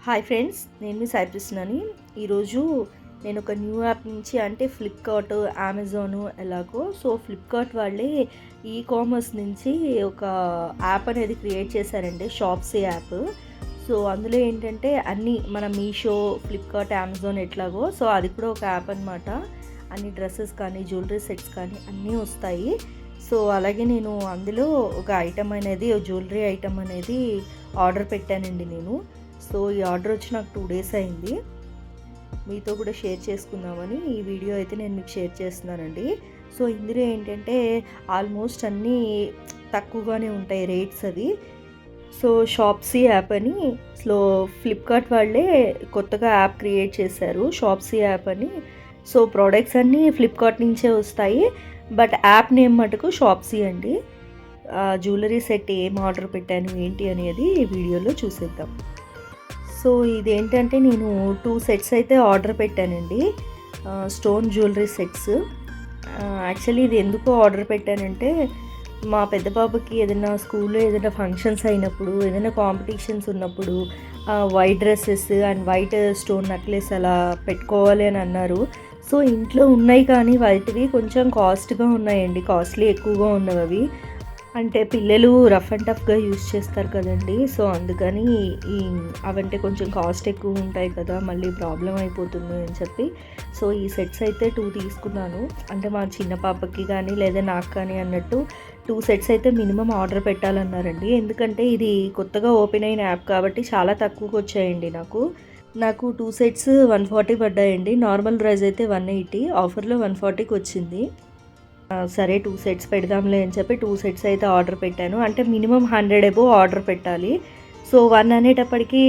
Hi friends, నేను మీ సాయిప్రసన్నని. ఈరోజు నేను ఒక న్యూ యాప్ నుంచి అంటే ఫ్లిప్కార్ట్, అమెజాన్ ఎలాగో ఫ్లిప్కార్ట్ వాళ్ళే కామర్స్ నుంచి ఒక యాప్ అనేది క్రియేట్ చేశారండి, షాప్సీ యాప్. అందులో ఏంటంటే అన్నీ మన మీషో, ఫ్లిప్కార్ట్, అమెజాన్ ఎట్లాగో అది కూడా ఒక యాప్ అనమాట. అన్ని డ్రెస్సెస్ కానీ జ్యువెలరీ సెట్స్ కానీ అన్నీ వస్తాయి. అలాగే నేను అందులో ఒక ఐటమ్ అనేది, జ్యువెలరీ ఐటమ్ అనేది ఆర్డర్ పెట్టానండి నేను. ఈ ఆర్డర్ వచ్చి నాకు 2 డేస్ అయింది. మీతో కూడా షేర్ చేసుకుందామని ఈ వీడియో అయితే నేను మీకు షేర్ చేస్తున్నానండి. ఇందులో ఏంటంటే ఆల్మోస్ట్ అన్నీ తక్కువగానే ఉంటాయి రేట్స్ అవి. షాప్సీ యాప్ అని ఫ్లిప్కార్ట్ వాళ్ళే కొత్తగా యాప్ క్రియేట్ చేశారు, షాప్సీ యాప్ అని. ప్రోడక్ట్స్ అన్నీ ఫ్లిప్కార్ట్ నుంచే వస్తాయి, బట్ యాప్ నేమ్ మటుకు షాప్సీ అండి. జ్యువెలరీ సెట్ ఏం ఆర్డర్ పెట్టాను ఏంటి అనేది ఈ వీడియోలో చూసేద్దాం. ఇదేంటంటే నేను 2 సెట్స్ అయితే ఆర్డర్ పెట్టానండి, స్టోన్ జ్యువెలరీ సెట్స్. యాక్చువల్లీ ఇది ఎందుకు ఆర్డర్ పెట్టానంటే, మా పెద్ద పాపకి ఏదైనా స్కూల్లో ఏదైనా ఫంక్షన్స్ అయినప్పుడు, ఏదైనా కాంపిటీషన్స్ ఉన్నప్పుడు white dresses and white stone necklace అలా పెట్టుకోవాలి అని అన్నారు. ఇంట్లో ఉన్నాయి కానీ వాటివి కొంచెం కాస్ట్గా ఉన్నాయండి, కాస్ట్లీ ఎక్కువగా ఉన్నవి అవి. అంటే పిల్లలు రఫ్ అండ్ టఫ్గా యూజ్ చేస్తారు కదండి, అందుకని అవంటే కొంచెం కాస్ట్ ఎక్కువ ఉంటాయి కదా, మళ్ళీ ప్రాబ్లం అయిపోతుంది అని చెప్పి ఈ సెట్స్ అయితే 2 తీసుకున్నాను. అంటే మా చిన్న పాపకి కానీ లేదా నాకు కానీ అన్నట్టు 2 సెట్స్ అయితే మినిమం ఆర్డర్ పెట్టాలన్నారండి. ఎందుకంటే ఇది కొత్తగా ఓపెన్ అయిన యాప్ కాబట్టి చాలా తక్కువకి వచ్చాయండి నాకు 2 సెట్స్ 140 పడ్డాయండి. నార్మల్ ప్రైస్ అయితే 180, ఆఫర్లో 140కి వచ్చింది. సరే 2 సెట్స్ పెడదాంలే అని చెప్పి 2 సెట్స్ అయితే ఆర్డర్ పెట్టాను. అంటే మినిమం 100 అబోవ్ ఆర్డర్ పెట్టాలి. 1 అనేటప్పటికి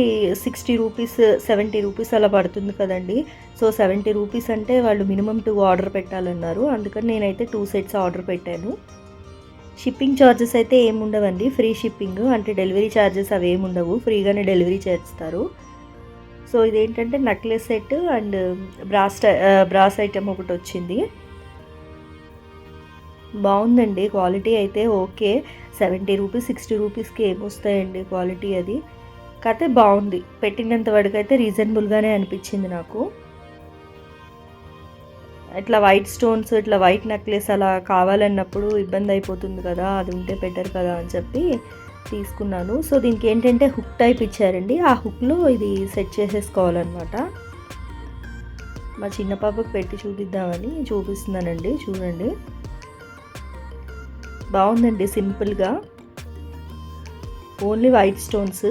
60 రూపీస్, 70 రూపీస్ అలా పడుతుంది కదండి. 70 రూపీస్ అంటే వాళ్ళు మినిమం 2 ఆర్డర్ పెట్టాలన్నారు. అందుకని నేనైతే 2 సెట్స్ ఆర్డర్ పెట్టాను. షిప్పింగ్ ఛార్జెస్ అయితే ఏముండవండి, ఫ్రీ షిప్పింగ్. అంటే డెలివరీ ఛార్జెస్ అవి ఏముండవు, ఫ్రీగానే డెలివరీ చేస్తారు. ఇదేంటంటే necklace set and brass item ఒకటి వచ్చింది. బాగుందండి, క్వాలిటీ అయితే ఓకే. 70 రూపీస్, 60 రూపీస్కి ఏమొస్తాయండి క్వాలిటీ అది. కాకపోతే బాగుంది, పెట్టినంత వరకు అయితే రీజనబుల్గానే అనిపించింది నాకు. ఇట్లా వైట్ స్టోన్స్, ఇట్లా వైట్ నెక్లెస్ అలా కావాలన్నప్పుడు ఇబ్బంది అయిపోతుంది కదా, అది ఉంటే బెటర్ కదా అని చెప్పి తీసుకున్నాను. దీనికి ఏంటంటే హుక్ టైప్ ఇచ్చారండి, ఆ హుక్లో ఇది సెట్ చేసేసుకోవాలన్నమాట. మా చిన్న పాపకు పెట్టి చూపిద్దామని చూపిస్తున్నానండి, చూడండి. బాగుందండి, సింపుల్గా ఓన్లీ వైట్ స్టోన్స్.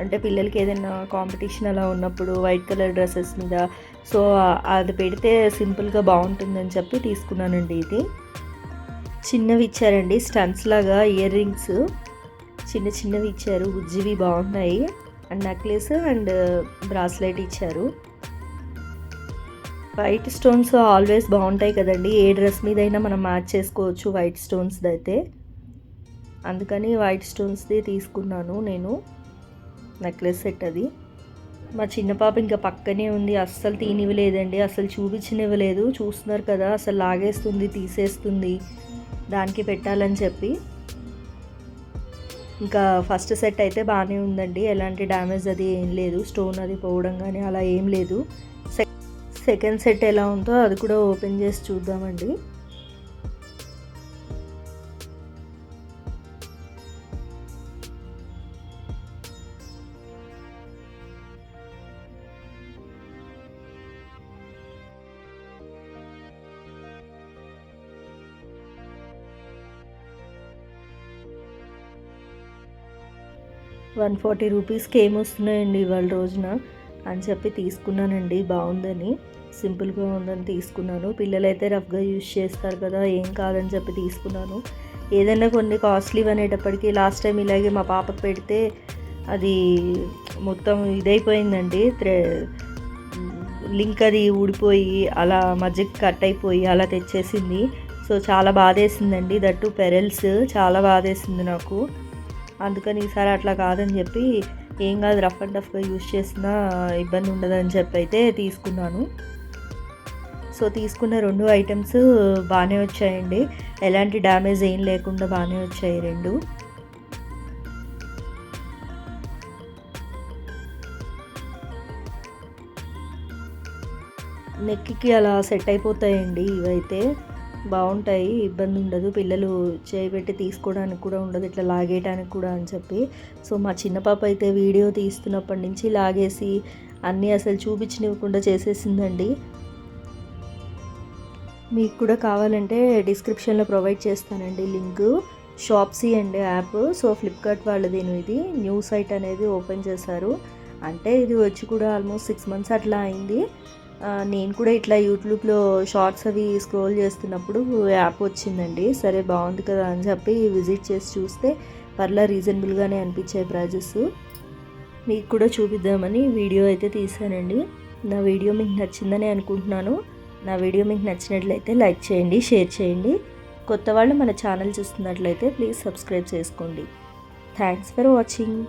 అంటే పిల్లలకి ఏదైనా కాంపిటీషన్ అలా ఉన్నప్పుడు వైట్ కలర్ డ్రెస్సెస్ మీద అది పెడితే సింపుల్గా బాగుంటుందని చెప్పి తీసుకున్నానండి. ఇది చిన్నవి ఇచ్చారండి, స్టన్స్ లాగా ఇయర్ రింగ్స్ చిన్న చిన్నవి ఇచ్చారు, బుజ్జివి బాగున్నాయి. అండ్ నెక్లెస్ అండ్ బ్రాస్లెట్ ఇచ్చారు. వైట్ స్టోన్స్ ఆల్వేస్ బాగుంటాయి కదండి, ఏ డ్రెస్ మీద అయినా మనం మ్యాచ్ చేసుకోవచ్చు వైట్ స్టోన్స్ది అయితే. అందుకని వైట్ స్టోన్స్ది తీసుకున్నాను నేను నెక్లెస్ సెట్. అది మా చిన్న పాప ఇంకా పక్కనే ఉంది, అస్సలు తీనివ్వలేదండి, అసలు చూపించనివ్వలేదు. చూస్తున్నారు కదా, అసలు లాగేస్తుంది, తీసేస్తుంది దానికి పెట్టాలని చెప్పి. ఇంకా ఫస్ట్ సెట్ అయితే బాగానే ఉందండి, ఎలాంటి డ్యామేజ్ అది ఏం లేదు, స్టోన్ అది పోవడం కానీ అలా ఏం లేదు. సెకండ్ సెట్ ఎలా ఉందో అది కూడా ఓపెన్ చేసి చూద్దామండి. $140 రూపీస్కి ఏమొస్తున్నాయండి ఇవాళ రోజున అని చెప్పి తీసుకున్నానండి. బాగుందని, సింపుల్గా ఉందని తీసుకున్నాను. పిల్లలైతే రఫ్గా యూజ్ చేస్తారు కదా, ఏం కాదని చెప్పి తీసుకున్నాను. ఏదైనా కొన్ని కాస్ట్లీవి అనేటప్పటికీ లాస్ట్ టైం ఇలాగే మా పాపకు పెడితే అది మొత్తం ఇదైపోయిందండి, లింక్ అది ఊడిపోయి అలా మధ్యకి కట్ అయిపోయి అలా తెచ్చేసింది. చాలా బాధేసిందండి, దట్టు పెరల్స్ చాలా బాధేసింది నాకు. అందుకని ఈసారి అట్లా కాదని చెప్పి, ఏం కాదు రఫ్ అండ్ టఫ్గా యూజ్ చేసినా ఇబ్బంది ఉండదని చెప్పి అయితే తీసుకున్నాను. తీసుకున్న 2 ఐటమ్స్ బాగానే వచ్చాయండి, ఎలాంటి డ్యామేజ్ ఏం లేకుండా బాగానే వచ్చాయి 2. నెక్కి అలా సెట్ అయిపోతాయండి. ఇవైతే బాగుంటాయి, ఇబ్బంది ఉండదు. పిల్లలు చేయబెట్టి తీసుకోవడానికి కూడా ఉండదు, ఇట్లా లాగేయడానికి కూడా అని చెప్పి. సో మా చిన్న పాప అయితే వీడియో తీస్తున్నప్పటి నుంచి లాగేసి అన్నీ అసలు చూపించనివ్వకుండా చేసేసిందండి. మీకు కూడా కావాలంటే డిస్క్రిప్షన్లో ప్రొవైడ్ చేస్తానండి లింక్. షాప్సీ అండి యాప్. సో ఫ్లిప్కార్ట్ వాళ్ళది ఇది న్యూ సైట్ అనేది ఓపెన్ చేశారు. అంటే ఇది వచ్చి కూడా ఆల్మోస్ట్ 6 months అట్లా అయింది. నేను కూడా ఇట్లా యూట్యూబ్లో షార్ట్స్ అవి స్క్రోల్ చేస్తున్నప్పుడు యాప్ వచ్చిందండి. సరే బాగుంది కదా అని చెప్పి విజిట్ చేసి చూస్తే పర్లా రీజనబుల్గానే అనిపించాయి ప్రైజెస్. మీకు కూడా చూపిద్దామని వీడియో అయితే తీసానండి. నా వీడియో మీకు నచ్చిందని అనుకుంటున్నాను. నా వీడియో మీకు నచ్చినట్లయితే లైక్ చేయండి, షేర్ చేయండి. కొత్త వాళ్ళు మన ఛానల్ చూస్తున్నట్లయితే ప్లీజ్ సబ్స్క్రైబ్ చేసుకోండి. Thanks for watching.